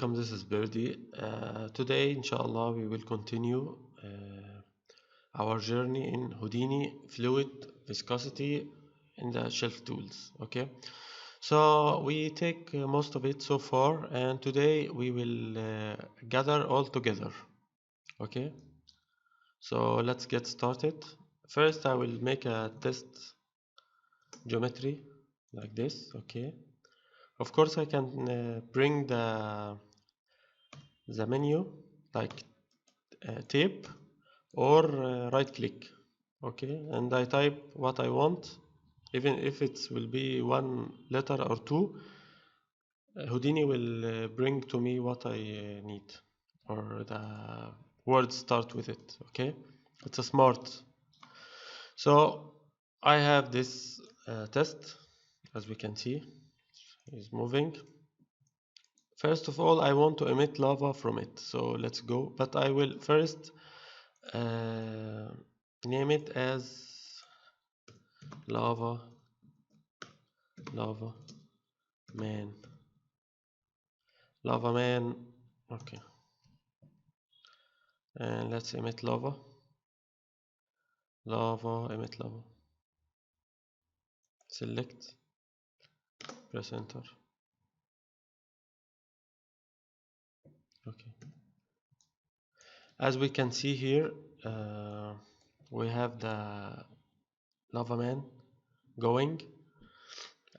welcome. This is Birdie. Today, inshallah, we will continue our journey in Houdini fluid viscosity in the shelf tools. Okay, so we take most of it so far, and today we will gather all together. Okay, so let's get started. First, I will make a test geometry like this. Okay, of course, I can bring the menu like tape or right click. Okay, and I type what I want, even if it will be one letter or two. Houdini will bring to me what I need, or the words start with it. Okay, it's a smart. So I have this test, as we can see is moving. First of all, I want to emit lava from it, so let's go. But I will first name it as lava man. Okay, and let's emit lava emit lava. Select, press enter. Okay, as we can see here, we have the lava man going,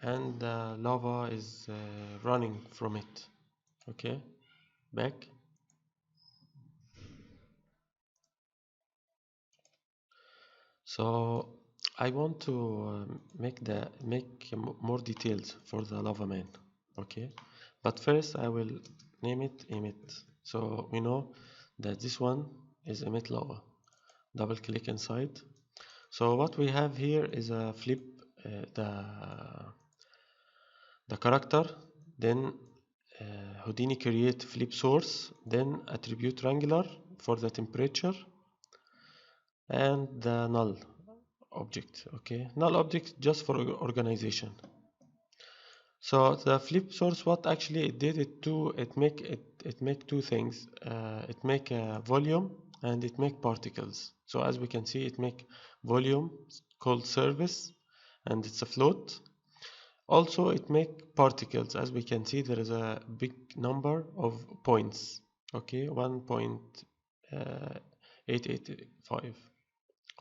and the lava is running from it. Okay, back. So I want to make more details for the lava man. Okay, but first I will name it emit, so we know that this one is emit lava. Double click inside. So what we have here is a flip the character, then Houdini create flip source, then attribute triangular for the temperature, and the null object. Okay, null object just for organization. So the flip source, what actually it did, it make two things. It make a volume and it make particles. So as we can see, it make volume called surface, and it's a float. Also, it make particles. As we can see, there is a big number of points. Okay, 1.885.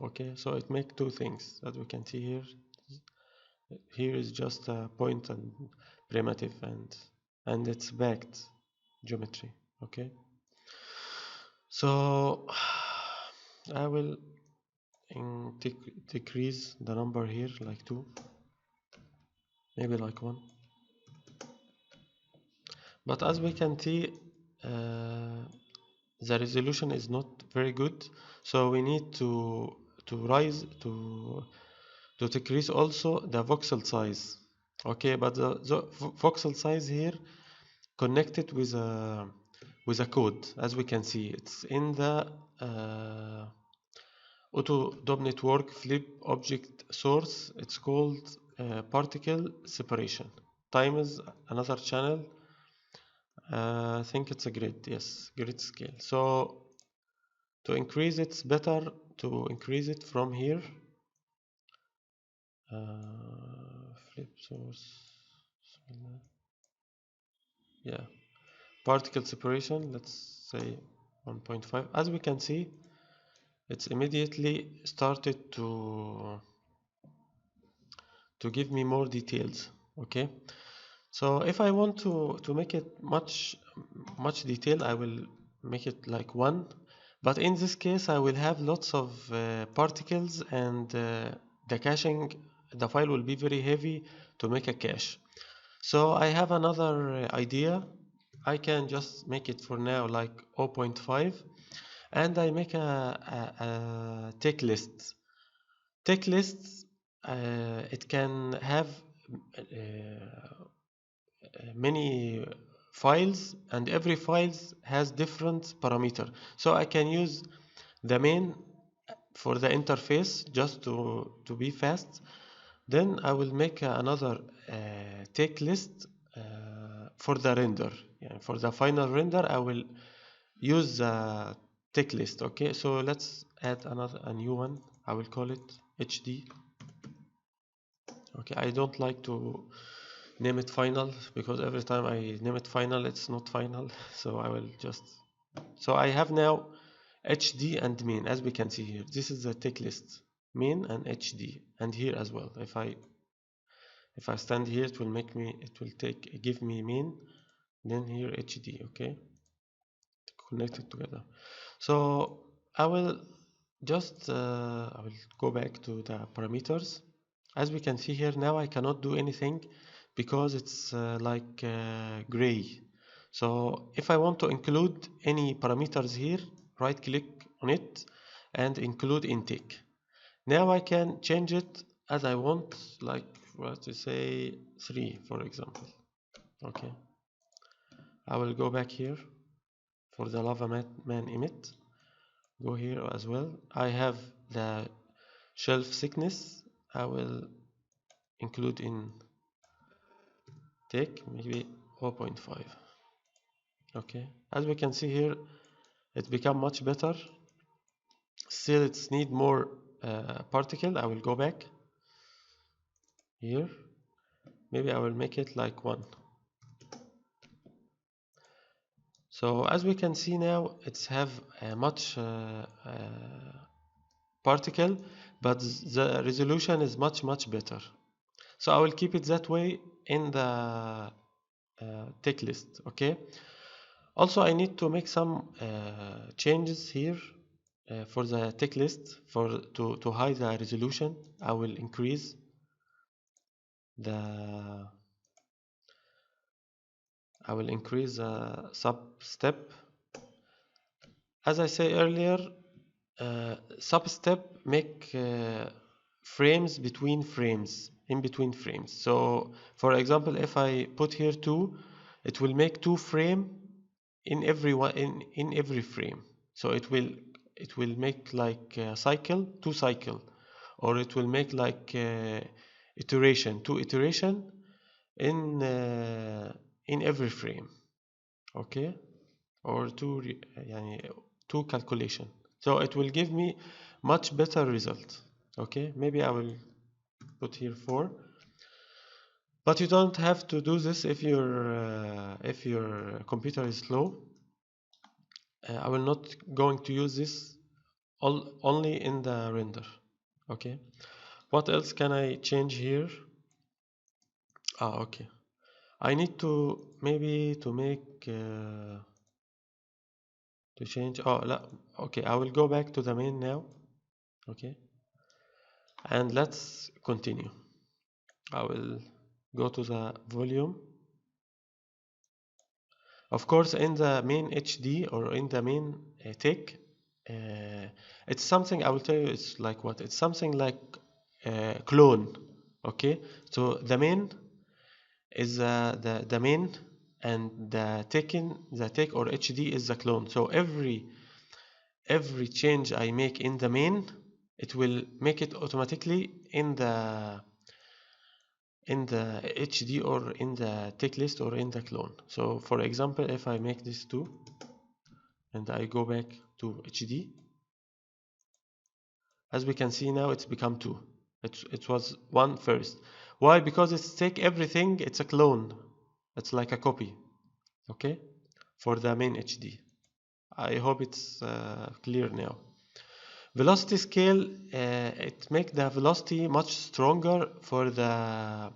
Okay, so it make two things, as we can see here. Here is just a point and primitive, and it's backed geometry. Okay, so I will decrease the number here like 2, maybe like 1. But as we can see, the resolution is not very good, so we need to decrease also the voxel size. Okay, but the voxel size here connected with a code. As we can see, it's in the auto DOM network flip object source. It's called particle separation times another channel. I think it's a grid. Yes, grid scale. So to increase it's better to increase it from here. Flip source. Yeah, particle separation, let's say 1.5. As we can see, it's immediately started to give me more details. Okay, so if I want to make it much detail, I will make it like 1, but in this case I will have lots of particles, and the caching, the file will be very heavy to make a cache. So I have another idea. I can just make it for now like 0.5, and I make a tick list. Tick lists, it can have many files, and every file has different parameter. So I can use the main for the interface just to be fast. Then I will make another tick list for the render. for the final render I will use the tick list. Okay, so let's add a new one. I will call it HD. Okay, I don't like to name it final because every time I name it final it's not final. So I will just, so I have now HD and main, as we can see here. This is the tick list, main and HD, and here as well. If I stand here, it will make me, it will give me main, then here HD. Okay, connect it together. So I will just I will go back to the parameters. As we can see here now, I cannot do anything because it's like gray. So if I want to include any parameters here, right click on it and include intake. Now I can change it as I want, like what to say 3 for example. Okay, I will go back here for the lava man emit. Go here as well. I have the shelf thickness. I will include in take maybe 0.5. Okay, as we can see here, it's become much better. Still, it's need more particle. I will go back here. Maybe I will make it like 1. So as we can see now, it's have much particle, but the resolution is much better. So I will keep it that way in the tick list. Okay. Also, I need to make some changes here for the tick list to hide the resolution. I will increase the sub step. As I say earlier, sub step make frames between frames, in between frames. So for example, if I put here 2, it will make 2 frame in every frame. So it will make like a cycle, 2 cycle, or it will make like iteration, 2 iteration in every frame. Okay, or 2 calculation. So it will give me much better result. Okay, maybe I will put here 4, but you don't have to do this if your computer is slow. I will not going to use this only in the render. Okay, what else can I change here? Okay, I need to maybe to make to change. Okay, I will go back to the main now. Okay, and let's continue. I will go to the volume. Of course, in the main HD or in the main tick, it's something I will tell you. It's like what? It's something like clone. Okay, so the main is the main, and the tick or HD is the clone. So every change I make in the main, it will make it automatically in the HD or in the tick list or in the clone. So for example, if I make this 2 and I go back to HD, as we can see now, it's become 2. It was 1 first. Why? Because it's take everything, it's a clone. It's like a copy. Okay, for the main HD. I hope it's clear now. Velocity scale, it make the velocity much stronger for the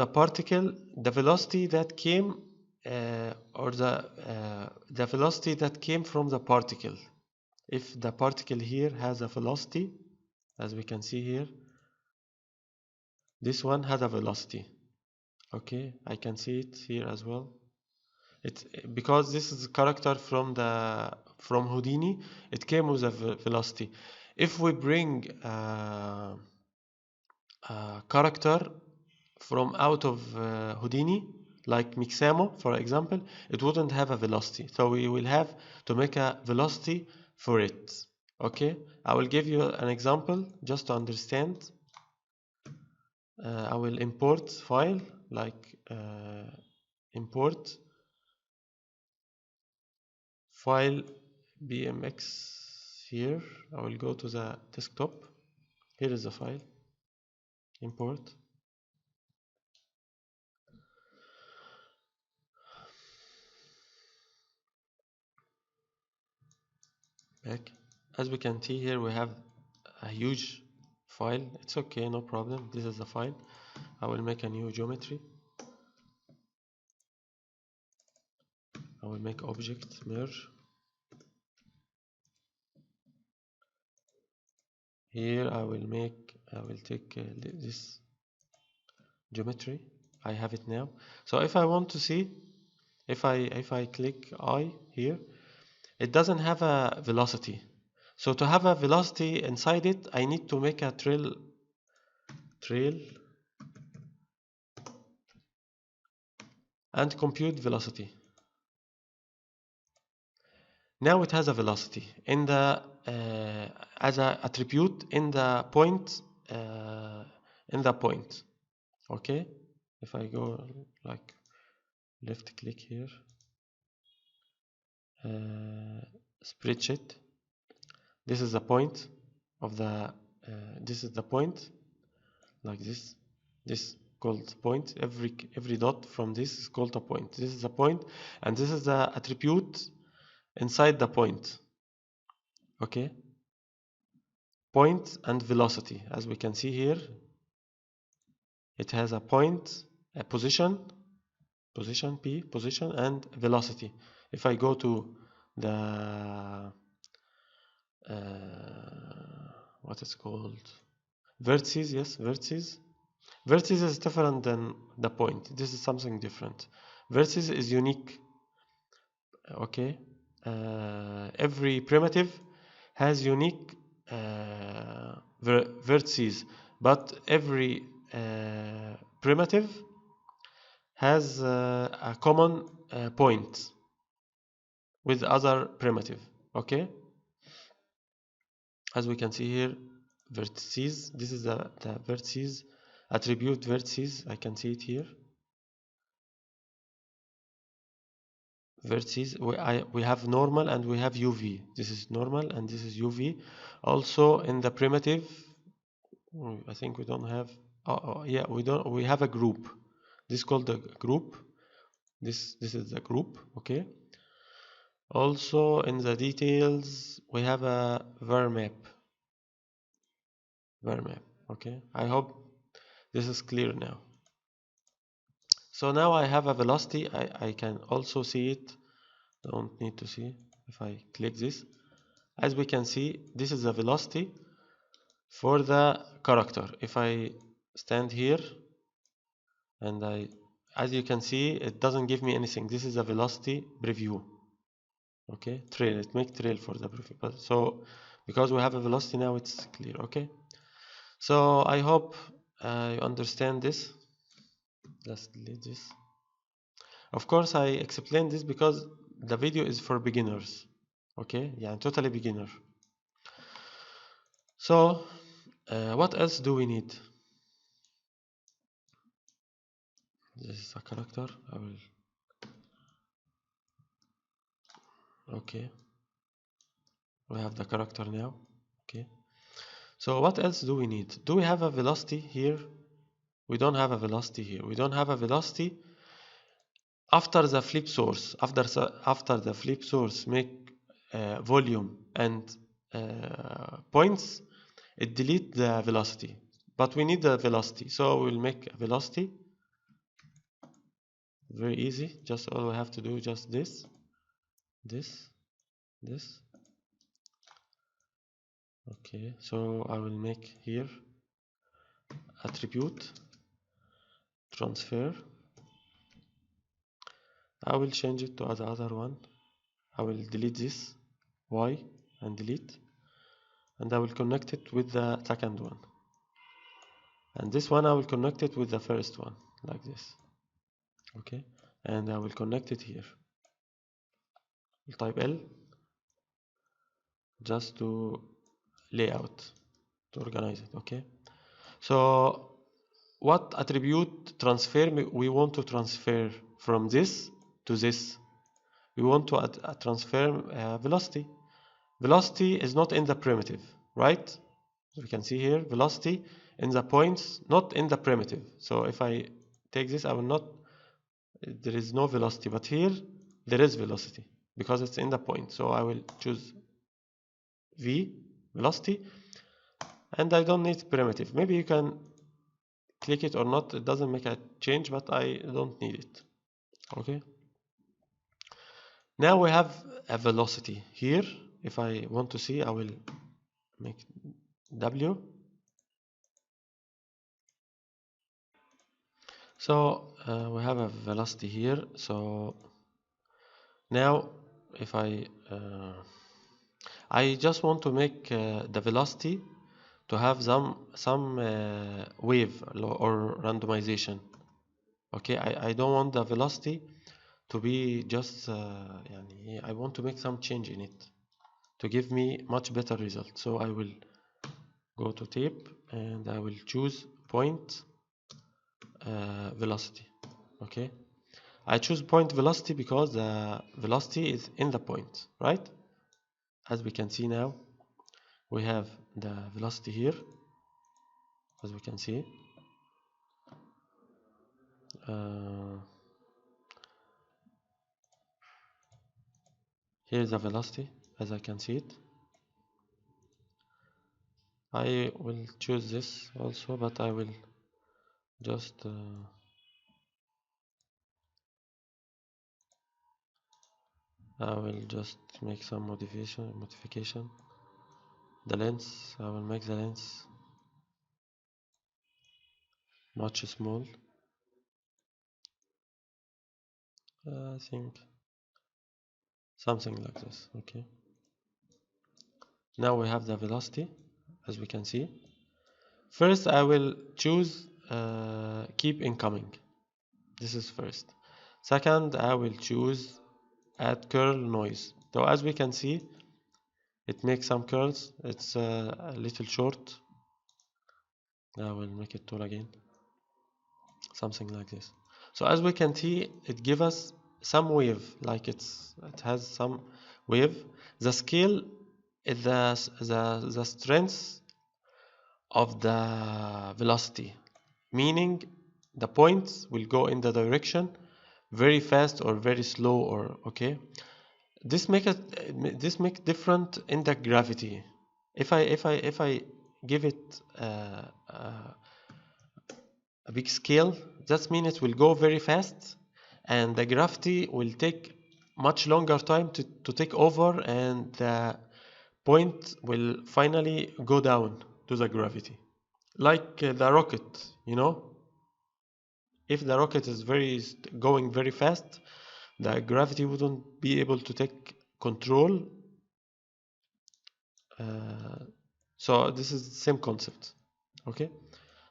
particle. The velocity that came or the velocity that came from the particle. If the particle here has a velocity, as we can see here, this one has a velocity. Okay, I can see it here as well. It's because this is a character from Houdini. It came with a velocity. If we bring a character from out of Houdini, like Mixamo, for example, it wouldn't have a velocity. So we will have to make a velocity for it. Okay, I will give you an example just to understand. I will import file like import file bmx. Here I will go to the desktop. Here is the file. Import. Back. As we can see here, we have a huge file. It's okay, no problem. This is the file. I will make a new geometry. I will make object merge. Here I will take this geometry. I have it now. So if I want to see, if I click I here, it doesn't have a velocity. So to have a velocity inside it, I need to make a trail and compute velocity. Now it has a velocity in the as an attribute in the point Okay, if I go like left click here, spreadsheet. This is the point of the this is the point, like this. This called point. Every dot from this is called a point. This is a point, and this is the attribute inside the point. Okay, point and velocity. As we can see here, it has a point, a position P, position, and velocity. If I go to the what is called vertices, yes, vertices. Vertices is different than the point. This is something different. Vertices is unique. Okay, every primitive has unique vertices, but every primitive has a common point with other primitive. Okay, as we can see here, vertices. This is the vertices attribute vertices. I can see it here. Vertices. We have normal and we have UV. This is normal and this is UV. Also in the primitive, I think we don't have. Yeah, we don't. We have a group. This is called the group. This is the group. Okay. Also in the details, we have a var map. Okay, I hope this is clear now. So now I have a velocity. I can also see it. Don't need to see. If I click this, as we can see, this is the velocity for the character. If I stand here and as you can see, it doesn't give me anything. This is a velocity preview. Okay, trail. It makes trail for the preview. But so because we have a velocity now, it's clear. Okay. So I hope you understand this. Let's delete this. Of course, I explained this because the video is for beginners. Okay, yeah, totally beginner. So, what else do we need? This is a character. I will. Okay, we have the character now. Okay. So what else do we need? Do we have a velocity here? We don't have a velocity here. We don't have a velocity after the flip source. After the flip source make volume and points, it delete the velocity. But we need the velocity, so we'll make a velocity. Very easy. Just all we have to do just this. Okay, so I will make here attribute transfer. I will change it to the other one. I will delete this y and delete, and I will connect it with the second one, and this one I will connect it with the first one like this. Okay, and I will connect it here. We'll type L just to layout, to organize it. Okay, so what attribute transfer we want to transfer from this to this. We want to transfer velocity. Velocity is not in the primitive, right? We can see here velocity in the points, not in the primitive. So if I take this, I will not, there is no velocity, but here there is velocity because it's in the point. So I will choose V, velocity, and I don't need primitive. Maybe you can click it or not, it doesn't make a change, but I don't need it. Okay, now we have a velocity here. If I want to see, I will make W. So we have a velocity here. So now if I just want to make the velocity to have some wave or randomization. Okay, I don't want the velocity to be just I want to make some change in it to give me much better result. So I will go to tape and I will choose point velocity. Okay, I choose point velocity because the velocity is in the point, right? As we can see now, we have the velocity here, as we can see. Here is the velocity, as I can see it. I will choose this also, but I will just make some modification. The lens, I will make the lens much small. I think something like this. Okay. Now we have the velocity, as we can see. First, I will choose keep incoming. This is first. Second, I will choose add curl noise. So as we can see, it makes some curls. It's a little short. I will make it tall again. Something like this. So as we can see, it gives us some wave, like it has some wave. The scale is the strength of the velocity, meaning the points will go in the direction very fast or very slow, or okay. This make different in the gravity. If I give it a big scale, that means it will go very fast, and the gravity will take much longer time to take over, and the point will finally go down to the gravity. Like the rocket, you know, if the rocket is going very fast, the gravity wouldn't be able to take control. So this is the same concept. Okay,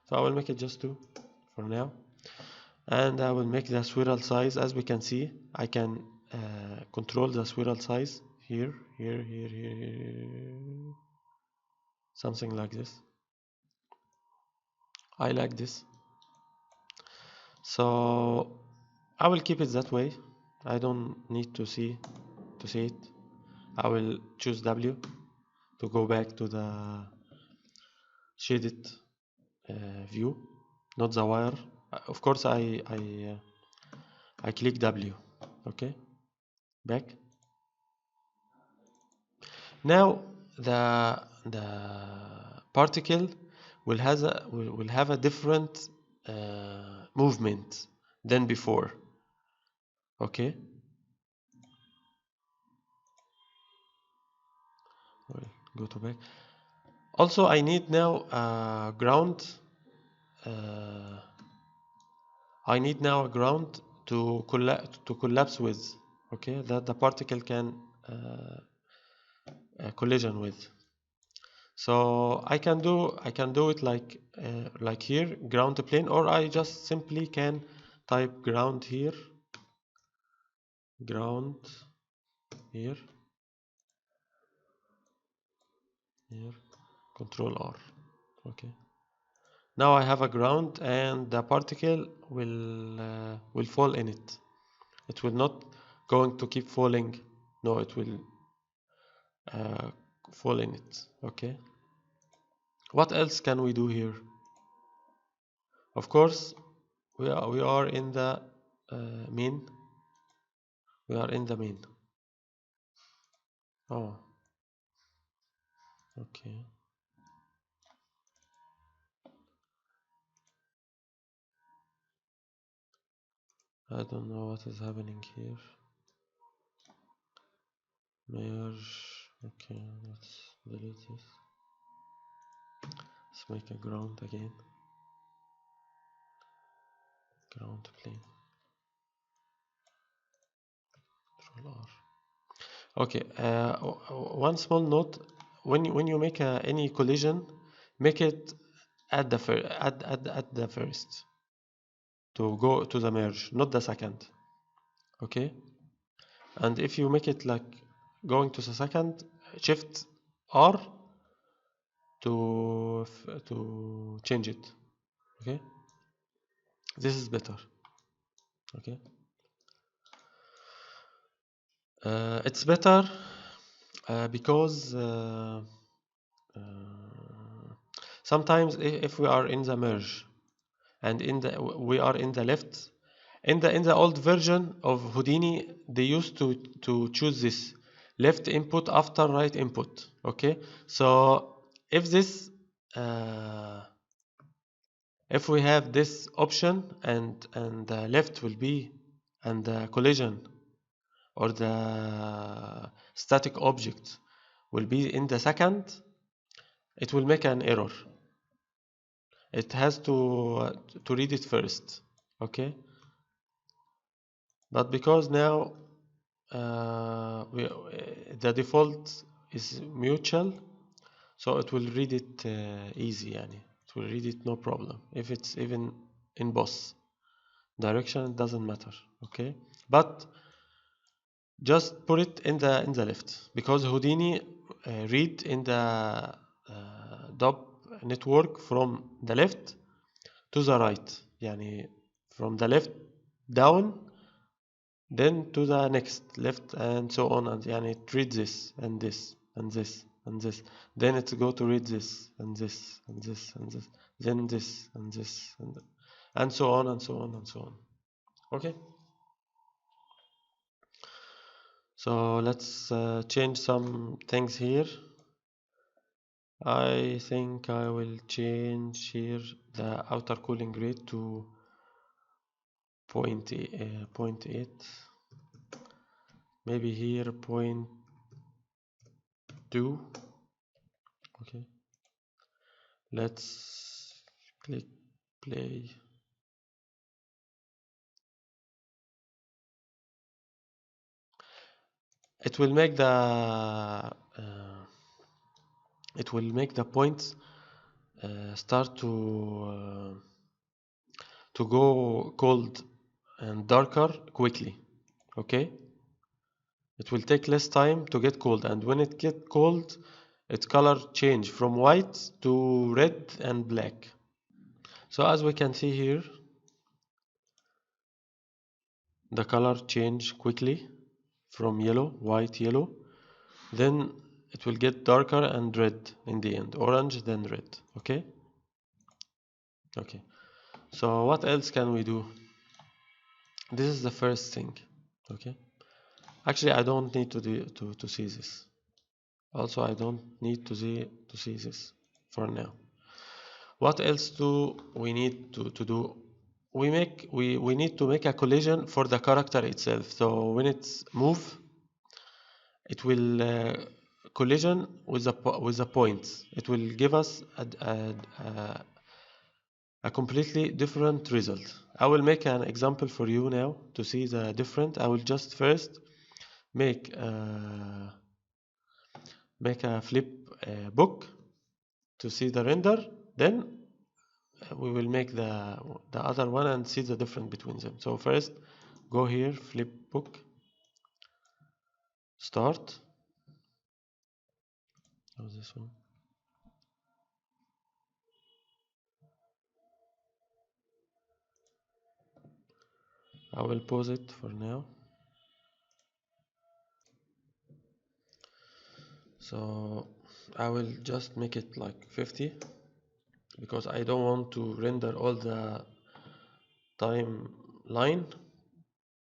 so I will make it just 2 for now, and I will make the swirl size. As we can see, I can control the swirl size here, something like this. I like this, so I will keep it that way. I don't need to see it. I will choose W to go back to the shaded view, not the wire. Of course, I click W. Okay, back. Now the particle will have a different movement than before. Okay. We'll go to back. Also, I need now ground. I need now a ground to collapse with. Okay, that the particle can collision with. So I can do it like here, ground plane, or I just simply can type ground here, ground here, control R. Okay, now I have a ground, and the particle will fall in it. It will not going to keep falling. No, it will fall in it. Okay. What else can we do here? Of course, we are in the main. We are in the main. Oh, okay. I don't know what is happening here. Merge. Okay, let's delete this. Let's make a ground again. Ground plane. Control R. Okay. One small note: when you make any collision, make it at the at the first to go to the merge, not the second. Okay. And if you make it like going to the second, shift R to change it. Okay. This is better. Okay. It's better because sometimes if we are in the merge and we are in the left, in the old version of Houdini, they used to choose this left input after right input. Okay, so if this if we have this option and the left will be, and the collision or the static object will be in the second, it will make an error. It has to read it first. Okay, but because now the default is mutual, so it will read it easy. Yani. It will read it no problem. If it's even in both direction, it doesn't matter. Okay, but just put it in the left, because Houdini read in the DOP network from the left to the right, yani from the left down, then to the next left, and so on, and yani it reads this and this and this and this, then it's go to read this and this and this and this, then this and this and so on and so on and so on. Okay, so let's change some things here. I think I will change here the outer cooling rate to 0.8, maybe here 0.2. Okay, let's click play. It will make the points start to go cold and darker quickly. Okay, it will take less time to get cold, and when it get cold, its color change from white to red and black. So as we can see here, the color change quickly from yellow, white, yellow, then it will get darker and red in the end, orange, then red. Okay, so what else can we do? This is the first thing. Okay, actually I don't need to see this. Also, I don't need to see this for now. What else do we need to do? We need to make a collision for the character itself. So when it's move, it will collision with the points. It will give us a completely different result. I will make an example for you now to see the different. I will just first make a flip book to see the render, then we will make the other one and see the difference between them. So first go here, flip book, start. How's this one? I will pause it for now. So I will just make it like 50 because I don't want to render all the timeline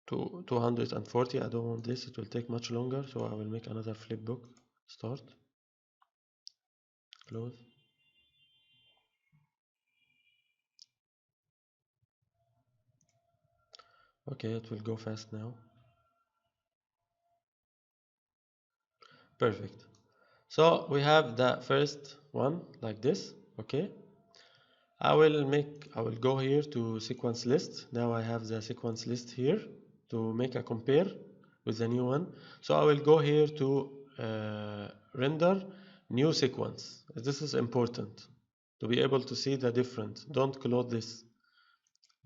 to 240. I don't want this, it will take much longer, so I will make another flipbook. Start, close. Okay, it will go fast now. Perfect. So we have the first one like this. Okay, I will go here to sequence list. Now I have the sequence list here to make a compare with the new one. So I will go here to render new sequence. This is important to be able to see the difference. Don't close this,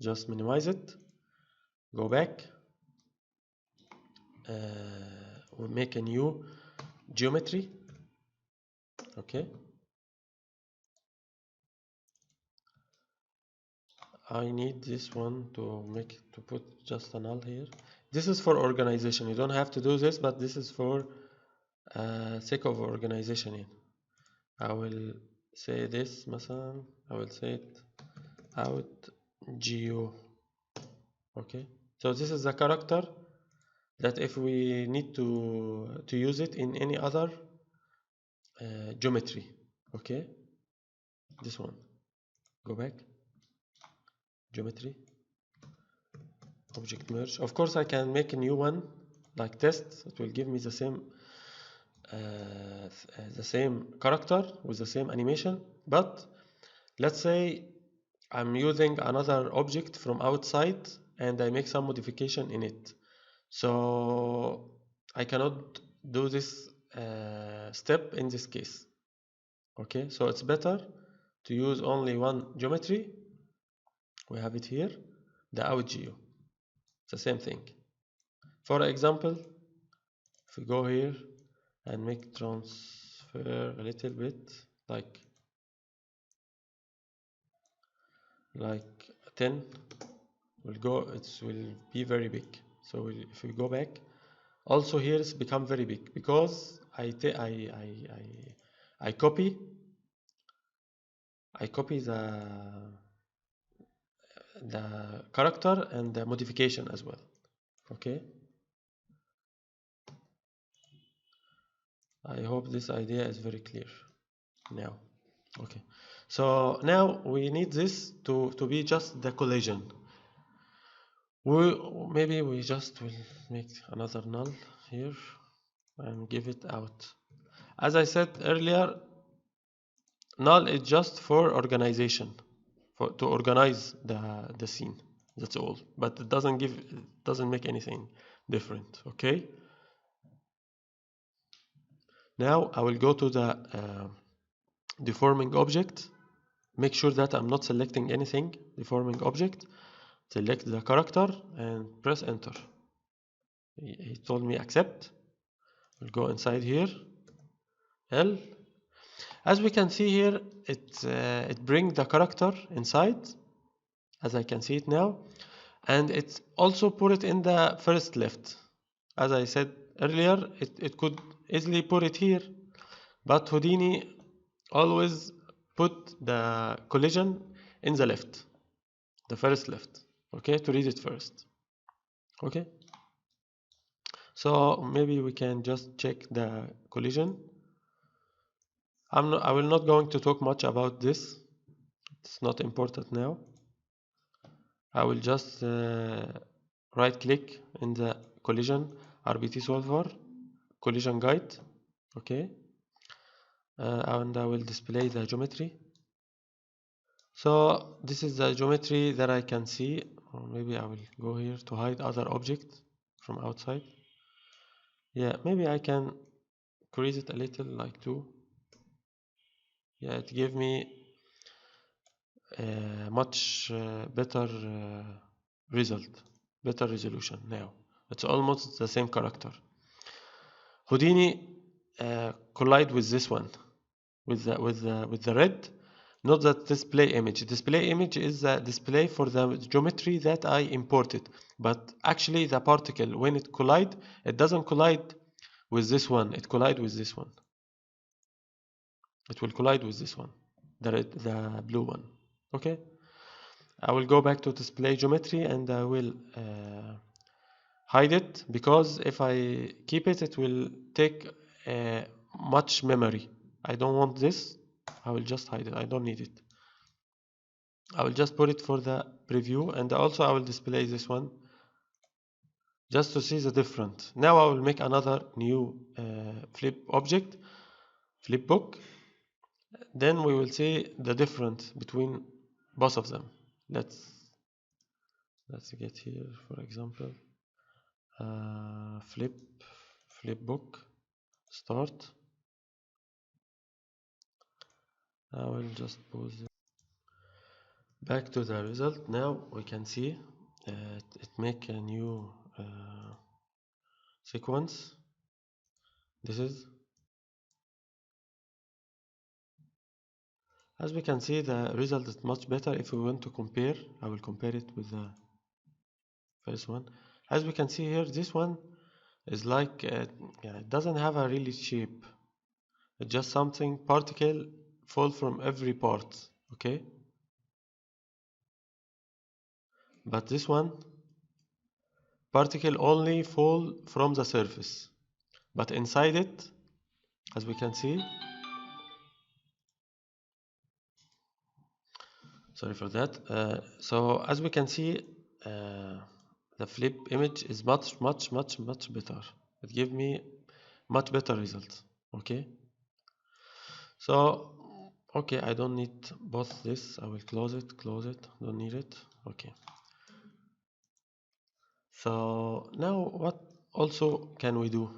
just minimize it, go back, we'll make a new geometry. Okay, I need this one to put just a null here. This is for organization. You don't have to do this, but this is for sake of organization. I will say this مثلا, I will say it out geo. Okay, so this is the character that if we need to use it in any other geometry. Okay, this one, go back, geometry, object merge. Of course I can make a new one like test. It will give me the same character with the same animation, but let's say I'm using another object from outside and I make some modification in it, so I cannot do this step in this case. Okay, so it's better to use only one geometry. We have it here, the out geo. It's the same thing. For example, if we go here and make transfer a little bit, like 10, it will be very big. So if we go back, also here it's become very big because I copy the character and the modification as well. Okay, I hope this idea is very clear now. Okay, so now we need this to be just the collision. Maybe we just will make another null here and give it out. As I said earlier, null is just for organization, to organize the scene. That's all, but it doesn't make anything different. Okay, now I will go to the deforming object. Make sure that I'm not selecting anything. Deforming object, select the character and press enter. He told me accept. We'll go inside here, L. As we can see here, it brings the character inside, as I can see it now, and it also put it in the first left. As I said earlier, it could easily put it here, but Houdini always put the collision in the left, the first left. Okay, to read it first. Okay, so maybe we can just check the collision. I will not going to talk much about this. It's not important now. I will just right click in the collision RBT solver, collision guide. Okay, and I will display the geometry. So this is the geometry that I can see, or maybe I will go here to hide other objects from outside. Yeah, maybe I can increase it a little, like 2. Yeah, it gave me much better result, better resolution. Now it's almost the same character. Houdini collide with this one, with the red, not the display image. Display image is the display for the geometry that I imported, but actually the particle, when it collide, it doesn't collide with this one, it collide with this one. It will collide with this one, the blue one. Okay, I will go back to display geometry and I will hide it, because if I keep it, it will take much memory. I don't want this. I will just hide it. I don't need it. I will just put it for the preview, and also I will display this one just to see the difference. Now I will make another new flip object, flip book. Then we will see the difference between both of them. Let's get here, for example, flip book, start. I will just pause it. Back to the result. Now we can see it make a new sequence. This is, as we can see, the result is much better. If we want to compare, I will compare it with the first one. As we can see here, this one is like yeah, it doesn't have a really shape. It's just something particle fall from every part. Okay, but this one particle only fall from the surface, but inside it, as we can see, sorry for that. So as we can see, the flip image is much better. It gives me much better results. Okay, so okay, I don't need both. This I will close it, don't need it. Okay, so now what also can we do?